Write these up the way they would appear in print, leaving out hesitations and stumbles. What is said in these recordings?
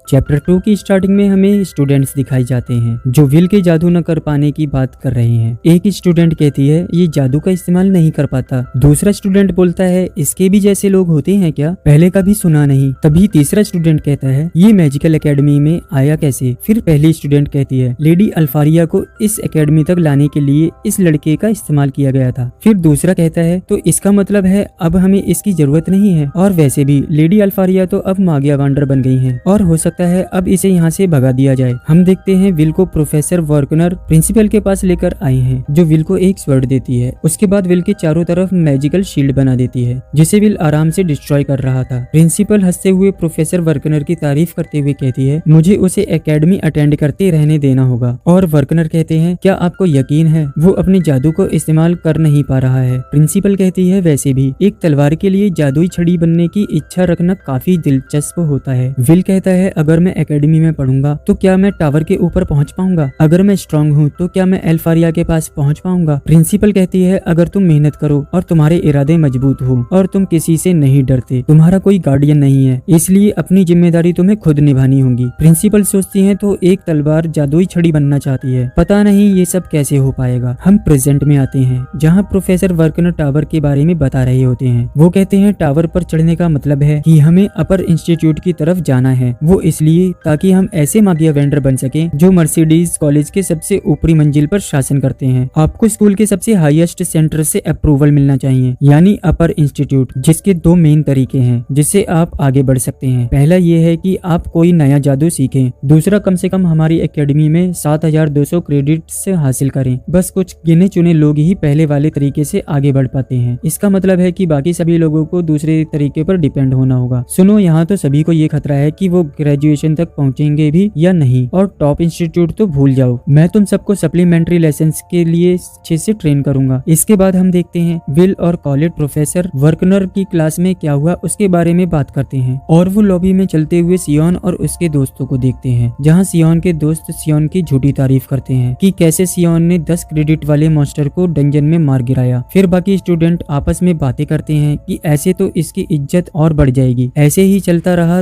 Chapter 2 की starting में हमें स्टूडेंट्स दिखाई जाते हैं जो विल के जादू न कर पाने की बात कर रहे हैं। एक स्टूडेंट कहती है ये जादू का इस्तेमाल नहीं कर पाता। दूसरा स्टूडेंट बोलता है इसके भी जैसे लोग होते हैं क्या, पहले कभी सुना नहीं। तभी तीसरा स्टूडेंट कहता है ये मैजिकल एकेडमी में आया कैसे। फिर पहली स्टूडेंट कहती है लेडी अल्फारिया को इस एकेडमी तक लाने के लिए इस लड़के का इस्तेमाल किया गया था। फिर दूसरा कहता है तो इसका मतलब है अब हमें इसकी जरूरत नहीं है, और वैसे भी लेडी अल्फारिया तो अब मागिया वांडर बन गई हैं और हो सकता है अब इसे यहाँ से भगा दिया जाए। हम देखते हैं विल को प्रोफेसर वर्कनर प्रिंसिपल के पास लेकर आए हैं जो विल को एक स्वर्ड देती है। उसके बाद विल के चारों तरफ मैजिकल शील्ड बना देती है जिसे विल आराम से डिस्ट्रॉय कर रहा था। प्रिंसिपल हंसते हुए प्रोफेसर वर्कनर की तारीफ करते हुए कहती है मुझे उसे एकेडमी अटेंड करते रहने देना होगा। और वर्कनर कहते हैं क्या आपको यकीन है वो अपने जादू को इस्तेमाल कर नहीं पा रहा है। प्रिंसिपल कहती है वैसे भी एक तलवार के लिए जादुई छड़ी बनने की इच्छा रखना काफी दिलचस्प होता है। विल कहता है अगर मैं एकेडमी में पढ़ूंगा तो क्या मैं टावर के ऊपर पहुंच पाऊंगा, अगर मैं स्ट्रांग हूँ तो क्या मैं अल्फारिया के पास पहुंच पाऊंगा। प्रिंसिपल कहती है अगर तुम मेहनत करो और तुम्हारे इरादे मजबूत हो और तुम किसी से नहीं डरते, तुम्हारा कोई गार्डियन नहीं है, इसलिए अपनी जिम्मेदारी तुम्हें खुद निभानी होगी। प्रिंसिपल सोचती है तो एक तलवार जादुई छड़ी बनना चाहती है, पता नहीं ये सब कैसे हो पाएगा। हम प्रेजेंट में आते हैं जहाँ प्रोफेसर वर्कनर टावर के बारे में बता रहे होते हैं। वो कहते हैं टावर पर चढ़ने का मतलब है कि हमें अपर इंस्टीट्यूट की तरफ जाना है, वो इसलिए ताकि हम ऐसे मागिया वेंडर बन सके जो मर्सिडीज कॉलेज के सबसे ऊपरी मंजिल पर शासन करते हैं। आपको स्कूल के सबसे हाईएस्ट सेंटर से अप्रूवल मिलना चाहिए, यानी अपर इंस्टीट्यूट, जिसके दो मेन तरीके हैं जिससे आप आगे बढ़ सकते हैं। पहला ये है कि आप कोई नया जादू सीखें, दूसरा कम से कम हमारी एकेडमी में 7200 क्रेडिट्स हासिल करें। बस कुछ गिने चुने लोग ही पहले वाले तरीके से आगे बढ़ पाते हैं। इसका मतलब है कि बाकी सभी लोगों को दूसरे तरीके पर डिपेंड होना होगा। सुनो, यहाँ तो सभी को ये खतरा है कि वो ग्रेजुएशन तक पहुँचेंगे भी या नहीं, और टॉप इंस्टीट्यूट तो भूल जाओ। मैं तुम सबको सप्लीमेंट्री लेसन्स के लिए अच्छे से ट्रेन करूंगा। इसके बाद हम देखते हैं विल और कॉलेज प्रोफेसर वर्कनर की क्लास में क्या हुआ उसके बारे में बात करते हैं, और वो लॉबी में चलते हुए सियोन और उसके दोस्तों को देखते हैं जहाँ सियोन के दोस्त सियोन की झूठी तारीफ करते हैं कि कैसे सियोन ने 10 क्रेडिट वाले मॉन्स्टर को डंजन में मार गिराया। फिर बाकी स्टूडेंट आपस में बातें करते हैं कि ऐसे तो इसकी इज्जत और बढ़ जाएगी, ऐसे ही चलता रहा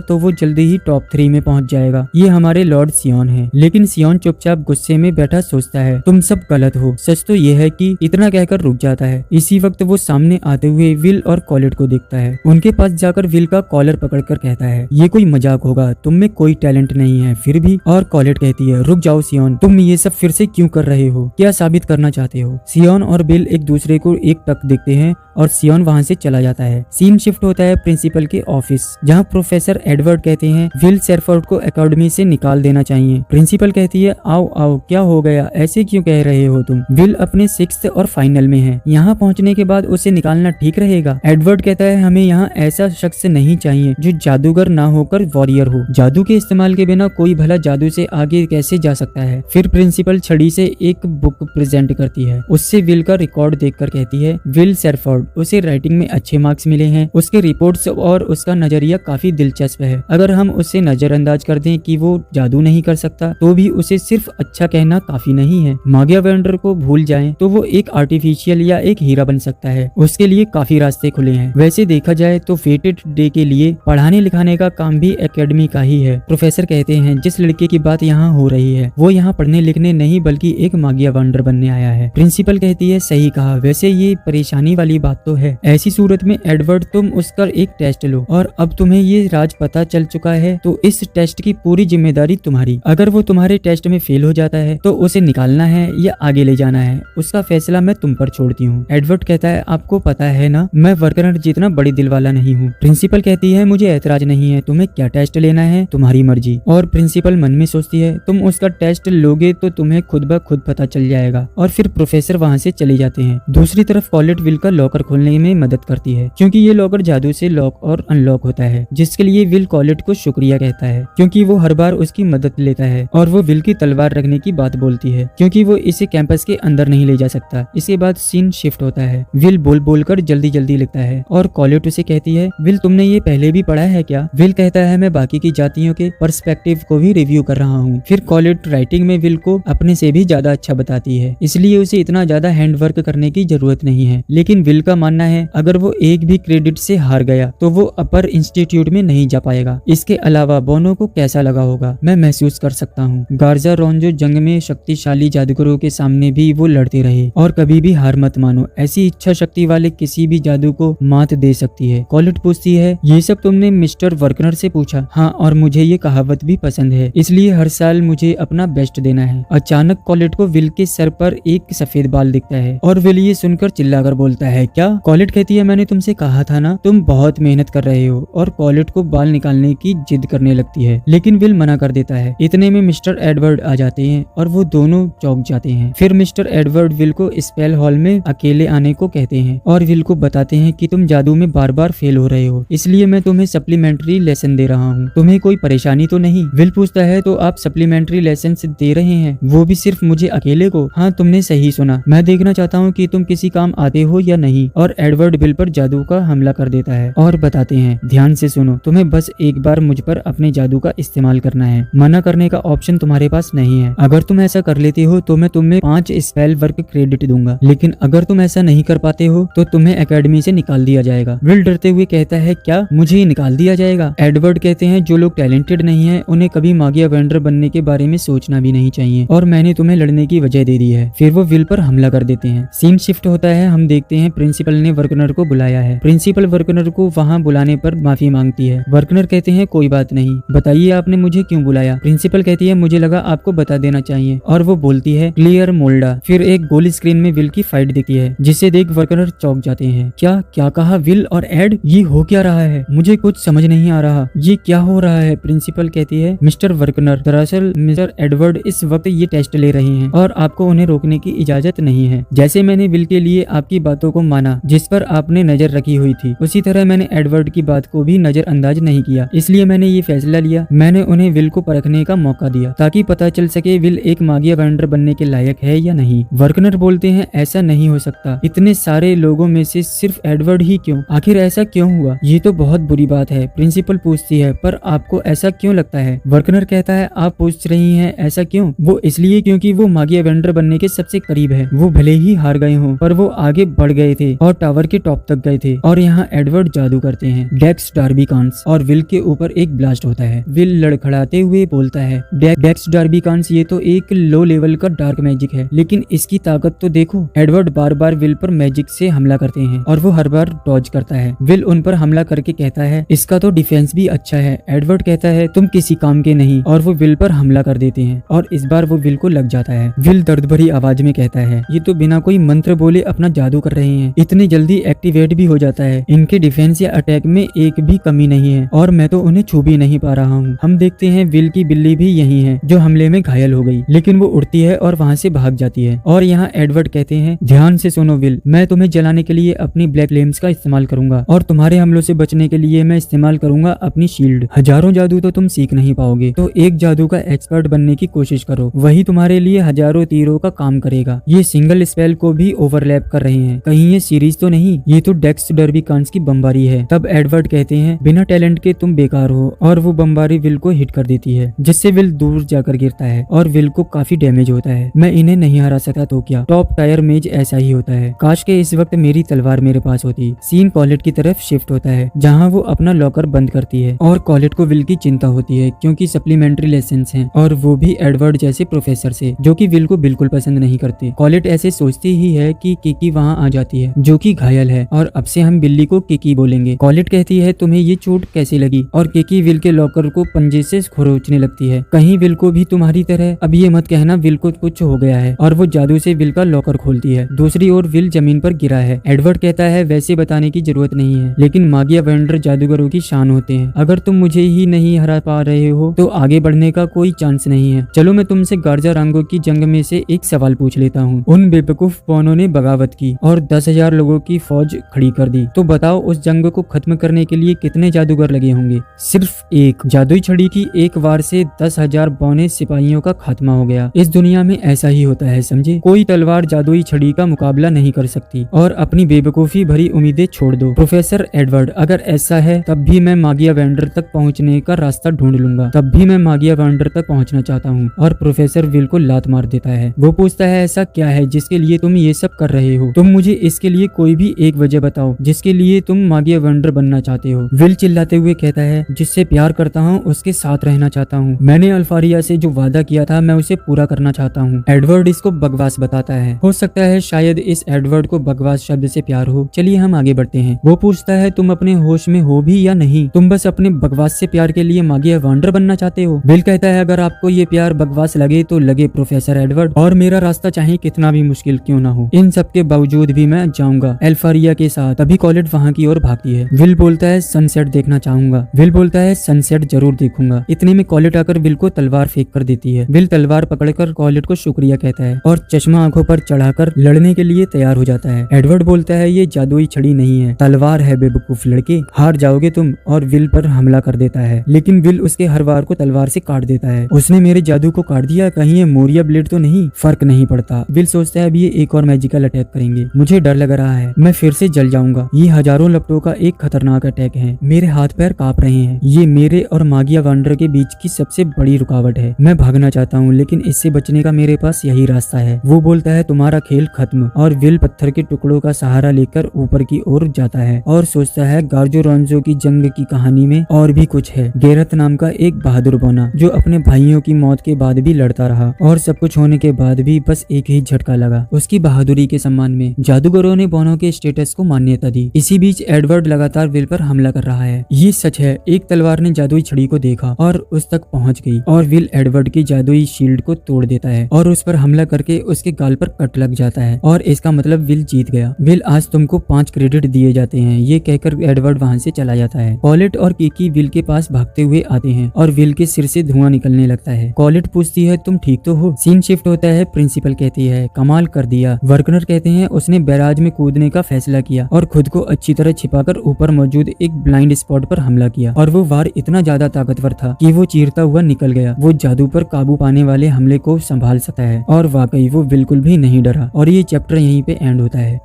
तो वो जल्दी ही टॉप 3 में पहुंच जाएगा। ये हमारे लॉर्ड सियोन है। लेकिन सियोन चुपचाप गुस्से में बैठा सोचता है तुम सब गलत हो। सच तो ये है कि इतना कहकर रुक जाता है। इसी वक्त वो सामने आते हुए विल और कॉलेट को देखता है। उनके पास जाकर विल का कॉलर पकड़कर कहता है ये कोई मजाक होगा, तुम में कोई टैलेंट नहीं है फिर भी। और कॉलेट कहती है रुक जाओ सियोन, तुम ये सब फिर से क्यों कर रहे हो, क्या साबित करना चाहते हो। सियोन और विल एक दूसरे को एक टक देखते हैं और सियोन वहाँ से चला जाता है। सीन शिफ्ट होता है प्रिंसिपल के ऑफिस जहाँ प्रोफेसर एडवर्ड कहते हैं विल सेरफोर्ड को एकेडमी से निकाल देना चाहिए। प्रिंसिपल कहती है आओ आओ क्या हो गया, ऐसे क्यों कह रहे हो तुम, विल अपने 6th और फाइनल में है, यहाँ पहुँचने के बाद उसे निकालना ठीक रहेगा। एडवर्ड कहता है हमें यहाँ ऐसा शख्स नहीं चाहिए जो जादूगर ना होकर वॉरियर हो, जादू के इस्तेमाल के बिना कोई भला जादू से आगे कैसे जा सकता है। फिर प्रिंसिपल छड़ी से एक बुक प्रेजेंट करती है, उससे विल का रिकॉर्ड देखकर कहती है विल सेरफोर्ड, उसे राइटिंग में अच्छे मार्क्स मिले हैं, उसके रिपोर्ट्स और उसका नजरिया काफी दिलचस्प है। अगर हम उससे नजरअंदाज कर दें कि वो जादू नहीं कर सकता तो भी उसे सिर्फ अच्छा कहना काफी नहीं है। मागिया वेंडर को भूल जाएं तो वो एक आर्टिफिशियल या एक हीरा बन सकता है, उसके लिए काफी रास्ते खुले हैं। वैसे देखा जाए तो फेटेड डे के लिए पढ़ाने लिखाने का काम भी एकेडमी का ही है। प्रोफेसर कहते हैं जिस लड़के की बात यहाँ हो रही है वो यहाँ पढ़ने लिखने नहीं बल्कि एक मागिया वेंडर बनने आया है। प्रिंसिपल कहती है सही कहा, वैसे ये परेशानी वाली बात तो है। ऐसी सूरत में एडवर्ड तुम उसका एक टेस्ट लो, और अब तुम्हें ये राज पता चल चुका है तो इस टेस्ट की पूरी जिम्मेदारी तुम्हारी। अगर वो तुम्हारे टेस्ट में फेल हो जाता है तो उसे निकालना है या आगे ले जाना है उसका फैसला मैं तुम पर छोड़ती हूँ। एडवर्ड कहता है आपको पता है ना मैं वर्कनर जितना बड़ी दिल वाला नहीं हूँ। प्रिंसिपल कहती है मुझे ऐतराज नहीं है, तुम्हें क्या टेस्ट लेना है तुम्हारी मर्जी। और प्रिंसिपल मन में सोचती है तुम उसका टेस्ट लोगे तो तुम्हें खुद ब खुद पता चल जाएगा। और फिर प्रोफेसर वहाँ से चले जाते हैं। दूसरी तरफ कॉलेट विल का लॉकर खोलने में मदद करती है क्योंकि ये लॉकर जादू से लॉक और अनलॉक होता है, जिसके लिए विल कॉलेट को शुक्रिया कहता है क्योंकि वो हर बार उसकी मदद लेता है। और वो विल की तलवार रखने की बात बोलती है क्योंकि वो इसे कैंपस के अंदर नहीं ले जा सकता। इसके बाद सीन शिफ्ट होता है। विल बोल बोल कर जल्दी जल्दी लिखता है और कॉलेट उसे कहती है विल तुमने ये पहले भी पढ़ा है क्या। विल कहता है मैं बाकी की जातियों के पर्सपेक्टिव को भी रिव्यू कर रहा हूँ। फिर कॉलेट राइटिंग में विल को अपने से भी ज्यादा अच्छा बताती है, इसलिए उसे इतना ज्यादा हैंडवर्क करने की जरूरत नहीं है। लेकिन विल का मानना है अगर वो एक भी क्रेडिट से हार गया तो वो अपर इंस्टीट्यूट में नहीं जा पाएगा। इसके अलावा बोनो को कैसा लगा होगा मैं महसूस कर सकता हूँ। गार्जा रोंजो जंग में शक्तिशाली जादूगरों के सामने भी वो लड़ते रहे और कभी भी हार मत मानो। ऐसी इच्छा शक्ति वाले किसी भी जादू को मात दे सकती है। कॉलेट पूछती है, ये सब तुमने मिस्टर वर्कनर से पूछा? हाँ, और मुझे ये कहावत भी पसंद है, इसलिए हर साल मुझे अपना बेस्ट देना है। अचानक कॉलेट को विल के सर पर एक सफेद बाल दिखता है और विल ये सुनकर चिल्लाकर बोलता है, क्या? कॉलेट कहती है, मैंने तुमसे कहा था ना, तुम बहुत मेहनत कर रहे हो। और कॉलेट को बाल निकालने की जिद करने लगती है, लेकिन विल मना कर देता है। इतने में मिस्टर एडवर्ड आ जाते हैं और वो दोनों चौंक जाते हैं। फिर मिस्टर एडवर्ड विल को स्पेल हॉल में अकेले आने को कहते हैं और विल को बताते हैं कि तुम जादू में बार बार फेल हो रहे हो, इसलिए मैं तुम्हें सप्लीमेंट्री लेसन दे रहा हूँ। तुम्हें कोई परेशानी तो नहीं? विल पूछता है, तो आप सप्लीमेंट्री लेसन दे रहे हैं, वो भी सिर्फ मुझे अकेले को? हाँ, तुमने सही सुना, मैं देखना चाहता हूँ कि तुम किसी काम आते हो या नहीं। और एडवर्ड विल पर जादू का हमला कर देता है और बताते हैं, ध्यान से सुनो, तुम्हें बस एक बार मुझ पर अपने जादू का इस्तेमाल करना है। मना करने का ऑप्शन तुम्हारे पास नहीं है। अगर तुम ऐसा कर लेते हो तो मैं तुम्हें 5 स्पेल वर्क क्रेडिट दूंगा, लेकिन अगर तुम ऐसा नहीं कर पाते हो तो तुम्हें एकेडमी से निकाल दिया जाएगा। विल डरते हुए कहता है, क्या मुझे निकाल दिया जाएगा? एडवर्ड कहते हैं, जो लोग टैलेंटेड नहीं है उन्हें कभी मागिया वेंडर बनने के बारे में सोचना भी नहीं चाहिए, और मैंने तुम्हें लड़ने की वजह दे दी है। फिर वो विल पर हमला कर देते हैं। सीन शिफ्ट होता है, हम देखते हैं प्रिंसिपल ने वर्कनर को बुलाया है। प्रिंसिपल वर्कनर को वहाँ बुलाने पर माफी मांगती है। वर्कनर कहते हैं, कोई बात नहीं, बताइए आपने मुझे क्यों बुलाया? प्रिंसिपल कहती है, मुझे लगा आपको बता देना चाहिए। और वो बोलती है, क्लियर मोल्डा। फिर एक गोल स्क्रीन में विल की फाइट दिखती है, जिसे देख वर्कनर चौंक जाते हैं। क्या कहा विल और एड? ये हो क्या रहा है? मुझे कुछ समझ नहीं आ रहा, ये क्या हो रहा है? प्रिंसिपल कहती है, मिस्टर वर्कनर, दरअसल मिस्टर एडवर्ड इस वक्त ये टेस्ट ले रहे हैं और आपको उन्हें रोकने की इजाजत नहीं है। जैसे मैंने विल के लिए आपकी बातों को माना जिस पर आपने नजर रखी हुई थी, उसी तरह मैंने एडवर्ड की बात को भी नजरअंदाज नहीं किया। इसलिए मैंने ये फैसला लिया, मैंने उन्हें विल को परखने का मौका दिया ताकि पता चल सके विल एक मागिया वेंडर बनने के लायक है या नहीं। वर्कनर बोलते हैं, ऐसा नहीं हो सकता, इतने सारे लोगों में से सिर्फ एडवर्ड ही क्यों? आखिर ऐसा क्यों हुआ? ये तो बहुत बुरी बात है। प्रिंसिपल पूछती है, पर आपको ऐसा क्यों लगता है? वर्कनर कहता है, आप पूछ रही हैं ऐसा क्यों? वो इसलिए क्योंकि वो मागिया वेंडर बनने के सबसे करीब है। वो भले ही हार गए हों, पर वो आगे बढ़ गए थे और टावर के टॉप तक गए थे। और यहाँ एडवर्ड जादू करते हैं। डेक्स डार्बिकांस, और विल के ऊपर एक ब्लास्ट होता है। विल लड़खड़ाते हुए बोलता है, डेक्स डार्बिकांस, ये तो एक लो लेवल का डार्क मैजिक है, लेकिन इसकी ताकत तो देखो। एडवर्ड बार बार विल पर मैजिक से हमला करते हैं और वो हर बार डॉज करता है। विल उन पर हमला करके कहता है, इसका तो डिफेंस भी अच्छा है। एडवर्ड कहता है, तुम किसी काम के नहीं, और वो विल पर हमला कर देते हैं और इस बार वो विल को लग जाता है। विल दर्द भरी आवाज में कहता है, ये तो बिना कोई मंत्र बोले अपना जादू कर रहे हैं, इतनी जल्दी एक्टिवेट भी हो जाता है। इनके डिफेंस या अटैक में एक भी कमी नहीं है और मैं तो उन्हें छू भी नहीं पा रहा हूँ। हम देखते हैं विल की बिल्ली भी यही है जो हमले में घायल हो गई, लेकिन वो उड़ती है और वहाँ से भाग जाती है। और यहाँ एडवर्ड कहते हैं, ध्यान से सुनो विल, मैं तुम्हें जलाने के लिए अपनी ब्लैक फ्लेम्स का इस्तेमाल करूंगा और तुम्हारे हमलों से बचने के लिए मैं इस्तेमाल करूंगा अपनी शील्ड। हजारों जादू तो तुम सीख नहीं पाओगे, तो एक जादू का एक्सपर्ट बनने की कोशिश करो, वही तुम्हारे लिए हजारों तीरों का काम करेगा। ये सिंगल स्पेल को भी ओवरलैप कर रहे हैं, कहीं ये सीरीज तो नहीं? ये तो डेक्स डार्बिकांस की बमबारी है। तब एडवर्ड कहते हैं, बिना टैलेंट के तुम बेकार हो, और वो बमबारी विल को हिट कर देती है, जिससे विल दूर जाकर गिरता है और विल को काफी डैमेज होता है। मैं इन्हें नहीं हरा सका तो क्या? टॉप टायर मेज ऐसा ही होता है। काश के इस वक्त मेरी तलवार मेरे पास होती। सीन कॉलेट की तरफ शिफ्ट होता है, जहाँ वो अपना लॉकर बंद करती है और कॉलेट को विल की चिंता होती है क्योंकि सप्लीमेंट्री लेसन्स हैं, और वो भी एडवर्ड जैसे प्रोफेसर से, जो कि विल को बिल्कुल पसंद नहीं करते। कॉलेट ऐसे सोचती ही है कि किकी वहाँ आ जाती है, जो कि घायल है, और अब से हम बिल्ली को किकी बोलेंगे। कॉलेट कहती है, तुम्हें ये चोट कैसी लगी? और किकी विल के लॉकर को पंजे से खरोचने लगती है। कहीं विल को भी तुम्हारी तरह? अब ये मत कहना विल को कुछ हो गया है, और वो जादू से विल का लॉकर खोलती है। दूसरी ओर विल जमीन पर गिरा है। एडवर्ड कहता है, वैसे बताने की जरूरत नहीं है, लेकिन मागिया वेंडर जादूगरों की शान होते हैं। अगर तुम मुझे ही नहीं हरा पा रहे हो तो आगे बढ़ने का कोई चांस नहीं है। चलो मैं तुमसे गार्जा रांगो की जंग में से एक सवाल पूछ लेता हूँ। उन बेवकूफ बोनो ने बगावत की और 10,000 लोगों की फौज खड़ी कर दी, तो बताओ उस जंग को खत्म करने के लिए कितने जादूगर लगे होंगे? सिर्फ एक। जादुई छड़ी की एक वार से 10,000 बौने सिपाहियों का खात्मा हो गया। इस दुनिया में ऐसा ही होता है, समझे? कोई तलवार जादुई छड़ी का मुकाबला नहीं कर सकती, और अपनी बेवकूफी भरी उम्मीदें छोड़ दो। प्रोफेसर एडवर्ड, अगर ऐसा है तब भी मैं मागिया वेंडर तक पहुंचने का रास्ता ढूंढ लूंगा। तब भी मैं मागिया वेंडर तक पहुंचना चाहता हूं। और प्रोफेसर विल को लात मार देता है। वो पूछता है, ऐसा क्या है जिसके लिए तुम ये सब कर रहे हो? तुम मुझे इसके लिए कोई भी एक वजह बताओ जिसके लिए तुम मागिया वेंडर बनना चाहते हो। विल चिल्लाते हुए कहता है, जिससे प्यार करता हूँ उसके साथ रहना चाहता हूँ। मैंने अल्फारिया से जो वादा किया था मैं उसे पूरा करना चाहता हूँ। एडवर्ड इसको बकवास बताता है। हो सकता है शायद इस एडवर्ड को बकवास शब्द से प्यार हो। चलिए हम आगे बढ़ते हैं। वो पूछता है, तुम अपने होश में हो भी या नहीं? तुम बस अपने बकवास से प्यार के लिए मागिया वांडर बनना चाहते हो? विल कहता है, अगर आपको ये प्यार बकवास लगे तो लगे प्रोफेसर एडवर्ड, और मेरा रास्ता चाहे कितना भी मुश्किल क्यों ना हो, इन सब के बावजूद भी मैं जाऊंगा अल्फारिया के साथ। तभी कॉलेट वहाँ की ओर भागती है। विल बोलता है, सनसेट देखना चाहूंगा। विल बोलता है, सनसेट जरूर देखूंगा। इतने में कॉलेट आकर विल को तलवार फेंक कर देती है। विल तलवार पकड़कर कॉलेट को शुक्रिया कहता है और चश्मा आंखों पर चढ़ाकर लड़ने के लिए तैयार हो जाता है। एडवर्ड बोलता है, ये जादुई छड़ी नहीं है, तलवार है बेवकूफ लड़के, हार जाओगे तुम, और विल पर हमला कर देता है। लेकिन विल उसके हर वार को तलवार से काट देता है। उसने मेरे जादू को काट दिया, कहीं ये मोरिया ब्लेड तो नहीं? फर्क नहीं पड़ता। विल सोचता है अब ये एक और मैजिकल अटैक करेंगे, मुझे डर लग रहा है, मैं फिर से जल जाऊंगा। ये हजारों लपटों का एक खतरनाक अटैक है, मेरे हाथ पैर कांप रहे हैं। ये मेरे और मागिया वांडर के बीच की सबसे बड़ी रुकावट है। मैं भागना चाहता हूँ लेकिन इससे बचने का मेरे पास यही रास्ता है। वो बोलता है, तुम्हारा खेल खत्म। और विल पत्थर के टुकड़ों का सहारा लेकर ऊपर की ओर जाता है और सोचता है, गार्जो रोंजो की जंग की कहानी में और भी कुछ है। गेरत नाम का एक बहादुर बना जो अपने भाइयों की मौत के बाद भी लड़ता रहा, और सब कुछ होने के बाद भी बस एक ही झटका लगा। उसकी बहादुरी के सम्मान में जादूगरों ने बोनो के स्टेटस को मान्यता दी। इसी बीच एडवर्ड लगातार विल पर हमला कर रहा है। ये सच है, एक तलवार ने जादुई छड़ी को देखा और उस तक पहुंच गई, और विल एडवर्ड की जादुई शील्ड को तोड़ देता है और उस पर हमला करके उसके गाल पर कट लग जाता है, और इसका मतलब विल जीत गया। विल, आज तुमको 5 क्रेडिट दिए जाते हैं। ये कहकर एडवर्ड वहाँ से चला जाता है। कॉलेट और किकी विल के पास भागते हुए आते हैं और विल के सिर से धुआं निकलने लगता है। कॉलेट पूछती है, तुम ठीक तो हो? सीन शिफ्ट होता है। प्रिंसिपल कहती है, कमाल कर दिया। वर्कनर कहते हैं, उसने बैराज में कूदने का फैसला किया और खुद को अच्छी तरह छिपाकर ऊपर मौजूद एक ब्लाइंड स्पॉट पर हमला किया, और वो वार इतना ज्यादा ताकतवर था कि वो चीरता हुआ निकल गया। वो जादू पर काबू पाने वाले हमले को संभाल सकता है, और वाकई वो बिल्कुल भी नहीं डरा। और ये चैप्टर यहीं पे एंड होता है।